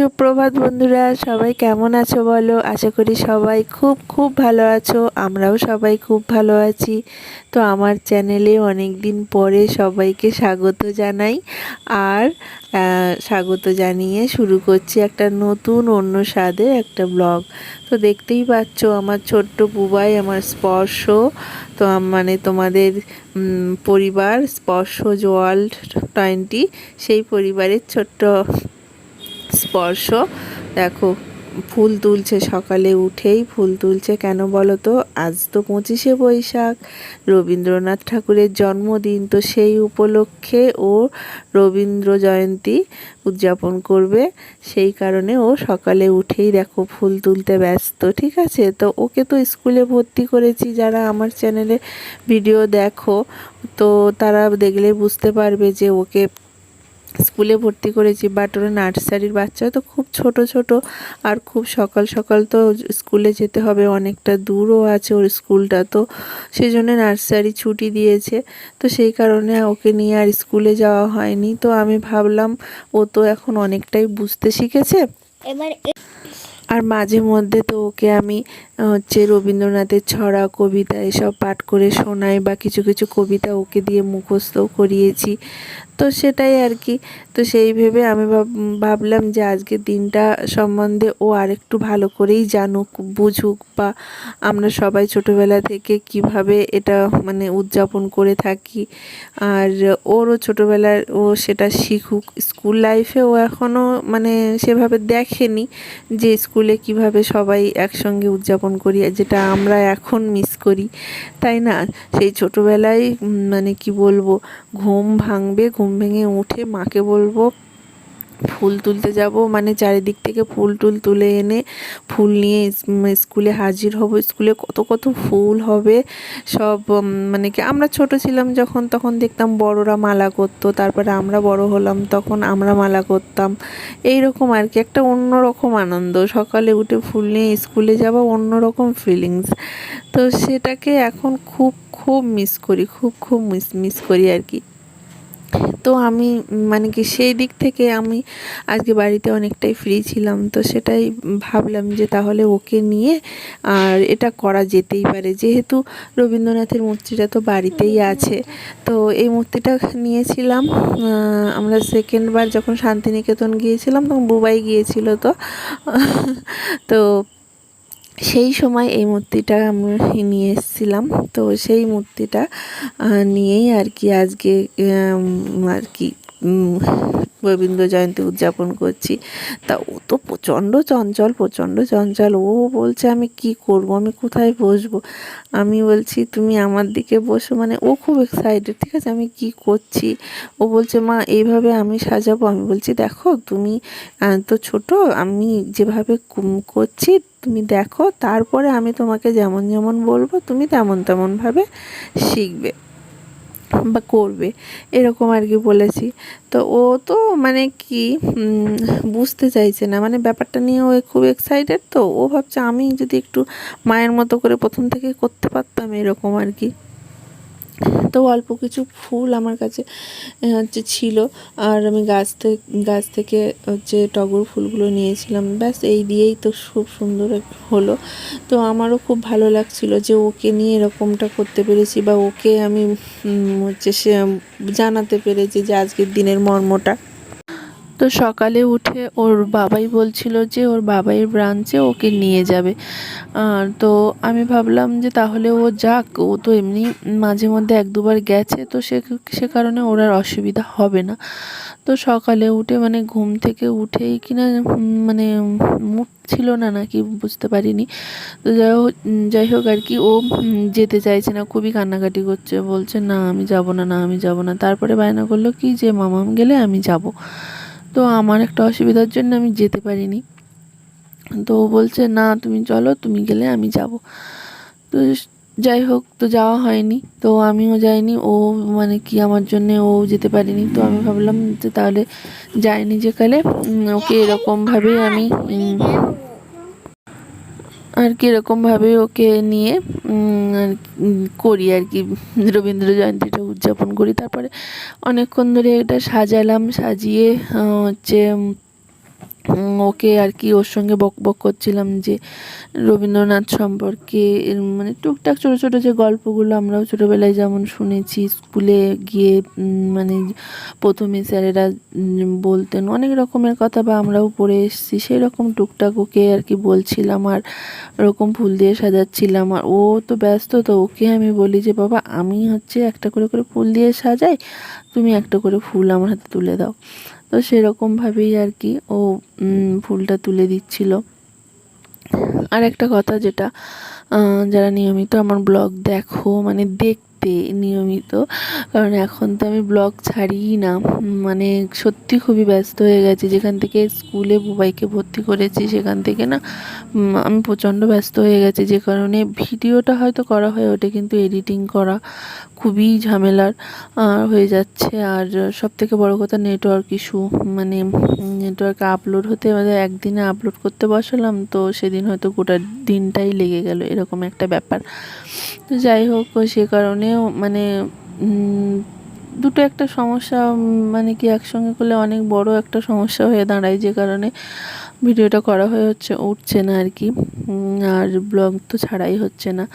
সুপ্রভাত বন্ধুরা, সবাই কেমন আছো বলো? আশা করি সবাই খুব খুব ভালো আছো। আমরাও সবাই খুব ভালো আছি। তো আমার চ্যানেলে অনেক দিন পরে সবাইকে স্বাগত জানাই। আর স্বাগত জানিয়ে শুরু করছি একটা নতুন অন্য স্বাদে একটা ব্লগ। তো দেখতেই পাচ্ছ আমার ছোট্ট বুবাই, আমার স্পর্শ। তো মানে তোমাদের পরিবার স্পর্শ ওয়ার্ল্ড 20, সেই পরিবারের ছোট্ট স্পর্শ। দেখো ফুল তুলছে, সকালে উঠেই ফুল তুলছে। কেন বলো তো? আজ তো 25শে বৈশাখ, রবীন্দ্রনাথ ঠাকুরের জন্মদিন। তো সেই উপলক্ষে ও রবীন্দ্র জয়ন্তী উদযাপন করবে, সেই কারণে ও সকালে উঠেই দেখো ফুল তুলতে ব্যস্ত। ঠিক আছে, তো ওকে তো স্কুলে ভর্তি করেছি। যারা আমার চ্যানেলে ভিডিও দেখো তো তারা দেখলে বুঝতে পারবে যে ওকে স্কুলে ভর্তি করেছি। বাট ওরা নার্সারির বাচ্চা তো, খুব ছোট ছোট, আর খুব সকাল সকাল তো স্কুলে যেতে হবে, অনেকটা দূরও আছে ওর স্কুলটা। তো সেই জন্য নার্সারি ছুটি দিয়েছে। তো সেই কারণে ওকে নিয়ে আর স্কুলে যাওয়া হয়নি। তো আমি ভাবলাম ও তো এখন অনেকটাই বুঝতে শিখেছে, আর মাঝে মধ্যে তো ওকে আমি রবীন্দ্রনাথের ছড়া, কবিতা এসব পাঠ করে শোনাই, বা কিছু কিছু কবিতা ওকে দিয়ে মুখস্থও করিয়েছি। তো সেটাই আর কি। তো সেই ভেবে আমি ভাবলাম যে আজকের দিনটা সম্বন্ধে ও আরেকটু ভালো করেই জানুক, বুঝুক, বা আমরা সবাই ছোটোবেলা থেকে কিভাবে এটা মানে উদযাপন করে থাকি, আর ওরও ছোটোবেলার ও সেটা শিখুক। স্কুল লাইফে ও এখনও মানে সেভাবে দেখেনি যে স্কুলে কিভাবে সবাই একসঙ্গে উদযাপন করি, যেটা আমরা এখন মিস করি, তাই না? সেই ছোটোবেলায় মানে কি বলবো, ঘুম ভাঙবে, ঘুম ভেঙে উঠে মাকে বলবো ফুল তুলতে যাব, মানে চারিদিক থেকে ফুল টুল তুলে এনে ফুল নিয়ে স্কুলে হাজির হব। স্কুলে কত কত ফুল হবে সব। মানে কি আমরা ছোট ছিলাম যখন, তখন দেখতাম বড়রা মালা করতো, তারপরে আমরা বড় হলাম তখন আমরা মালা করতাম। এই রকম আর কি, একটা অন্যরকম আনন্দ। সকালে উঠে ফুল নিয়ে স্কুলে যাওয়া অন্যরকম ফিলিংস। তো সেটাকে এখন খুব খুব মিস করি, খুব খুব মিস করি আর কি। তো আমি মানে কি সেই দিক থেকে আমি আজকে বাড়িতে অনেকটাই ফ্রি ছিলাম। তো সেটাই ভাবলাম যে তাহলে ওকে নিয়ে আর এটা করা যেতেই পারে, যেহেতু রবীন্দ্রনাথের মূর্তিটা তো বাড়িতেই আছে। তো এই মূর্তিটা নিয়েছিলাম আমরা সেকেন্ডবার যখন শান্তিনিকেতন গিয়েছিলাম, তখন বুবাই গিয়েছিল। তো তো সেই সময় এই মূর্তিটা আমি নিয়ে এসেছিলাম। তো সেই মূর্তিটা নিয়েই আর কি আজকে আর কি রবীন্দ্র জয়ন্তী উদযাপন করছি। তা ও তো প্রচণ্ড চঞ্চল। ও বলছে আমি কি করব, আমি কোথায় বসবো? আমি বলছি তুমি আমার দিকে বসো, মানে ও খুব এক্সাইটেড। ঠিক আছে, আমি কি করছি? ও বলছে মা এইভাবে আমি সাজাবো। আমি বলছি দেখো তুমি তো ছোট, আমি যেভাবে করছি তুমি দেখো, তারপরে আমি তোমাকে যেমন যেমন বলবো তুমি তেমন তেমনভাবে শিখবে বা করবে, এরকম আর কি বলেছি। তো ও তো মানে কি বুঝতে চাইছে না, মানে ব্যাপারটা নিয়ে ও খুব এক্সাইটেড। তো ও ভাবছে আমি যদি একটু মায়ের মতো করে প্রথম থেকে করতে পারতাম, এরকম আর কি। তো অল্প কিছু ফুল আমার কাছে ছিল, আর আমি গাছ থেকে টগর ফুলগুলো নিয়েছিলাম। ব্যাস এই দিয়েই তো খুব সুন্দর হলো। তো আমারও খুব ভালো লাগছিল যে ওকে নিয়ে এরকমটা করতে পেরেছি, বা ওকে আমি সে জানাতে পেরেছি যে আজকের দিনের মর্মটা। তো সকালে উঠে ওর বাবাই বলছিল যে ওর বাবাইয়ের ব্রাঞ্চে ওকে নিয়ে যাবে। তো আমি ভাবলাম যে তাহলে ও যাক, ও তো এমনি মাঝে মধ্যে 1-2বার গেছে, তো সে কারণে ওর আর অসুবিধা হবে না। তো সকালে উঠে মানে ঘুম থেকে উঠেই কিনা মানে মুড ছিল না নাকি বুঝতে পারিনি। তো যাই হোক আর কি, ও যেতে চাইছে না, খুবই কান্নাকাটি করছে, বলছে না আমি যাব না। তারপরে বায়না করলো কি যে মামাম গেলে আমি যাব। তো আমার একটা অসুবিধার জন্য আমি যেতে পারিনি। তো ও বলছে না তুমি চলো, তুমি গেলে আমি যাব। তো যাই হোক, তো যাওয়া হয়নি, তো আমিও যাইনি। ও মানে কি আমার জন্যে ও যেতে পারিনি। তো আমি ভাবলাম যে তাহলে যাইনি যেকালে ওকে এরকমভাবেই আমি আর কি এরকমভাবে ওকে নিয়ে করি আর কি, রবীন্দ্র জয়ন্তীটা উদযাপন করি। তারপরে অনেকক্ষণ ধরে এটা সাজালাম, সাজিয়ে ওকে আর কি ওর সঙ্গে বক বক করছিলাম যে রবীন্দ্রনাথ সম্পর্কে মানে টুকটাক ছোটো ছোটো যে গল্পগুলো আমরাও ছোটোবেলায় যেমন শুনেছি স্কুলে গিয়ে, মানে প্রথমে স্যারেরা বলতেন অনেক রকমের কথা বা আমরাও পড়ে এসেছি, সেই রকম টুকটাক ওকে আর কি বলছিলাম আর ওরকম ফুল দিয়ে সাজাচ্ছিলাম। আর ও তো ব্যস্ত, তো ওকে আমি বলি যে বাবা আমি হচ্ছে একটা করে করে ফুল দিয়ে সাজাই, তুমি একটা করে ফুল আমার হাতে তুলে দাও। তো সেরকমভাবেই আর কি ও ফুলটা তুলে দিচ্ছিল। আর একটা কথা যেটা, যারা নিয়মিত আমার ব্লগ দেখো, মানে দেখতে নিয়মিত, কারণ এখন তো আমি ব্লগ ছাড়িই না, মানে সত্যি খুবই ব্যস্ত হয়ে গেছি। যেখান থেকে স্কুলে বুবাইকে ভর্তি করেছি সেখান থেকে না আমি প্রচণ্ড ব্যস্ত হয়ে গেছি, যে কারণে ভিডিওটা হয়তো করা হয়ে ওঠে কিন্তু এডিটিং করা খুবই ঝামেলার হয়ে যাচ্ছে। আর সবথেকে বড় কথা নেটওয়ার্ক ইস্যু, মানে নেটওয়ার্কে আপলোড হতে মানে একদিনে আপলোড করতে বসালাম তো সেদিন হয়তো গোটা দিনটাই লেগে গেল, এরকম একটা ব্যাপার। তো যাই হোক সে কারণেও মানে দুটো একটা সমস্যা, মানে কি একসঙ্গে করলে অনেক বড় একটা সমস্যা হয়ে দাঁড়ায়, যে কারণে ভিডিওটা করা হয়ে উঠছে না আর কি। আর ব্লগ তো ছাড়াই হচ্ছে না।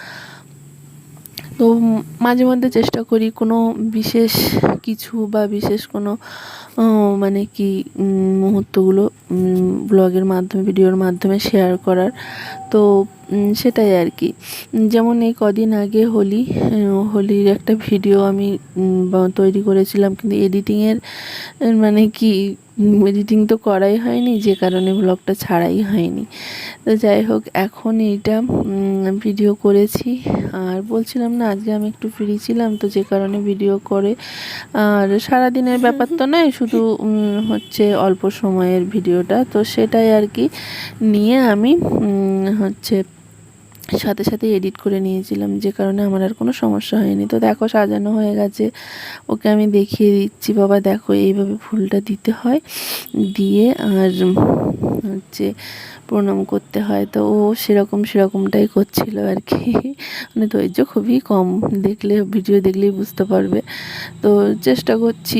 তো মাঝে মধ্যে চেষ্টা করি কোনো বিশেষ কিছু বা বিশেষ কোনো মানে কি মুহূর্তগুলো ব্লগের মাধ্যমে, ভিডিওর মাধ্যমে শেয়ার করার। তো সেটাই আর কি। যেমন এই কদিন আগে হোলির একটা ভিডিও আমি তৈরি করেছিলাম, কিন্তু এডিটিংয়ের মানে কি এডিটিং তো করাই হয়নি, যে কারণে ব্লগটা ছাড়াই হয়নি। তো যাই হোক এখন এইটা ভিডিও করেছি। আর বলছিলাম না আজকে আমি একটু ফ্রি ছিলাম, তো যে কারণে ভিডিও করে, আর সারাদিনের ব্যাপার তো নয়, শুধু হচ্ছে অল্প সময়ের ভিডিওটা, তো সেটাই আর কি নিয়ে আমি হচ্ছে সাথে সাথে এডিট করে নিয়েছিলাম, যে কারণে আমার আর কোনো সমস্যা হয়নি। তো দেখো সাজানো হয়ে গেছে, ওকে আমি দেখিয়ে দিচ্ছি, বাবা দেখো এইভাবে ফুলটা দিতে হয়, দিয়ে আর হচ্ছে প্রণাম করতে হয়। তো ও সেরকমটাই করছিল আর কি, মানে ধৈর্য খুবই কম, ভিডিও দেখলেই বুঝতে পারবে। তো চেষ্টা করছি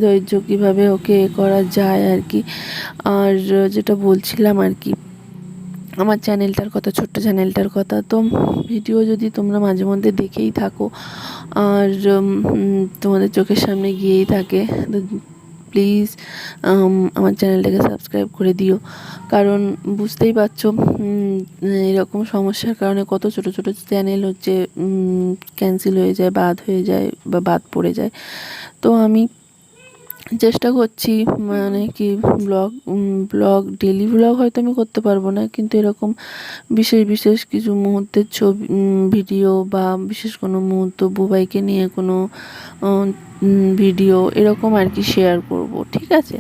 ধৈর্য কীভাবে ওকে করা যায় আর কি। আর যেটা বলছিলাম আর কি আমার চ্যানেলটার কথা, ছোট্ট চ্যানেলটার কথা, তো ভিডিও যদি তোমরা মাঝে মধ্যে দেখেই থাকো আর তোমাদের চোখের সামনে গিয়েই থাকে, তো প্লিজ আমার চ্যানেলটাকে সাবস্ক্রাইব করে দিও। কারণ বুঝতেই পারছো এরকম সমস্যার কারণে কত ছোট ছোট চ্যানেল হচ্ছে ক্যান্সেল হয়ে যায়, বাদ হয়ে যায় বা বাদ পড়ে যায়। তো আমি চেষ্টা করছি মানে কি ব্লগ ডেলি ব্লগ হয়তো আমি করতে পারবো না, কিন্তু এরকম বিশেষ কিছু মুহূর্তের ছবি ভিডিও বা বিশেষ কোনো মুহূর্ত বুবাইকে নিয়ে কোনো ভিডিও এরকম আর কি শেয়ার করব, ঠিক আছে?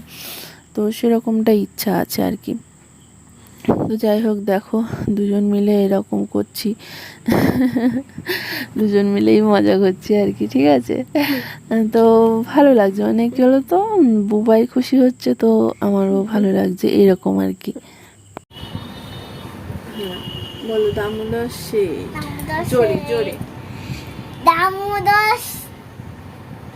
তো সেরকমটা ইচ্ছা আছে আর কি। তো যাই হোক দেখো দুজন মিলে এরকম করছি, দুজন মিলেই মজা করছি আর কি, ঠিক আছে? তো ভালো লাগছে, মানে কি হলো তো বুবাই খুশি হচ্ছে, তো আমারও ভালো লাগছে, এরকম আর কি। বলো দামোদর শেঠ, জোরে জোরে। দামোদর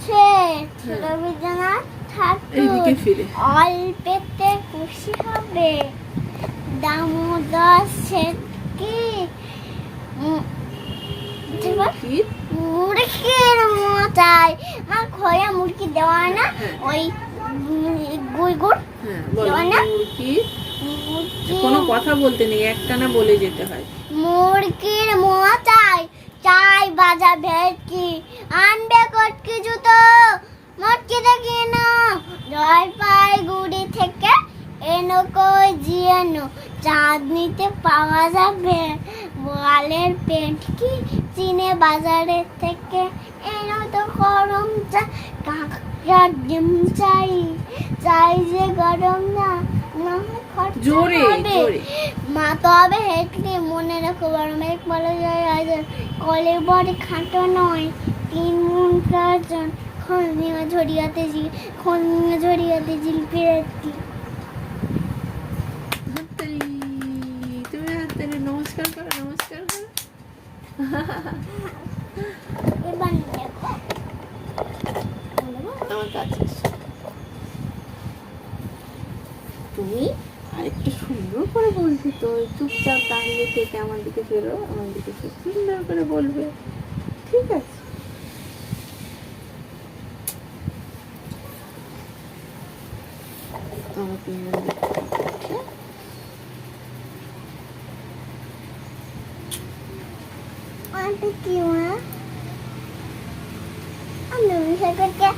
শেঠ রবীন্দ্রনাথ ঠাকুর অল্পেতে খুশি হবে। দামোদর শেঠ কি মুরগির মতাই, মা খয়া মুরগি দেওয়া না, ওই গুড় গুড় দেওয়া না, কোনো কথা বলতে নেই, একটানা বলে যেতে হয়। মুরগির মতাই চাই বাজা ভেটকি, আনবে কটকি জুতো মটকি দেখি না, জলপাইগুড়ি থেকে এনো কই জিয়ানো, চাঁদনিতে পাওয়া যাবে বোয়ালের পেটকি, চীনে বাজারের থেকে এনো তো গরম চা, কাকার ডিম চাই চাই যে গরম না, জোরে জোরে। মা তো হবে হেঁটলি, মনে রাখো গরম এক বলা যায় আজ কলে বড় খাটো নয়, 3 মন প্রয়োজন, খনিয়া ঝরিয়াতে জিলপি রাখতি। তুমি হাততালি, নমস্কার করো, নমস্কার করো। এবার দেখো আমার কাছে তুমি আর একটু সুন্দর করে বলছি তো, চুপচাপ দাঁড়িয়ে থেকে আমার দিকে ফেরো, আমার দিকে খুব সুন্দর করে বলবে, ঠিক আছে? আমার তিনজন দেখতে। Ate, gimana? Anda bisa kerja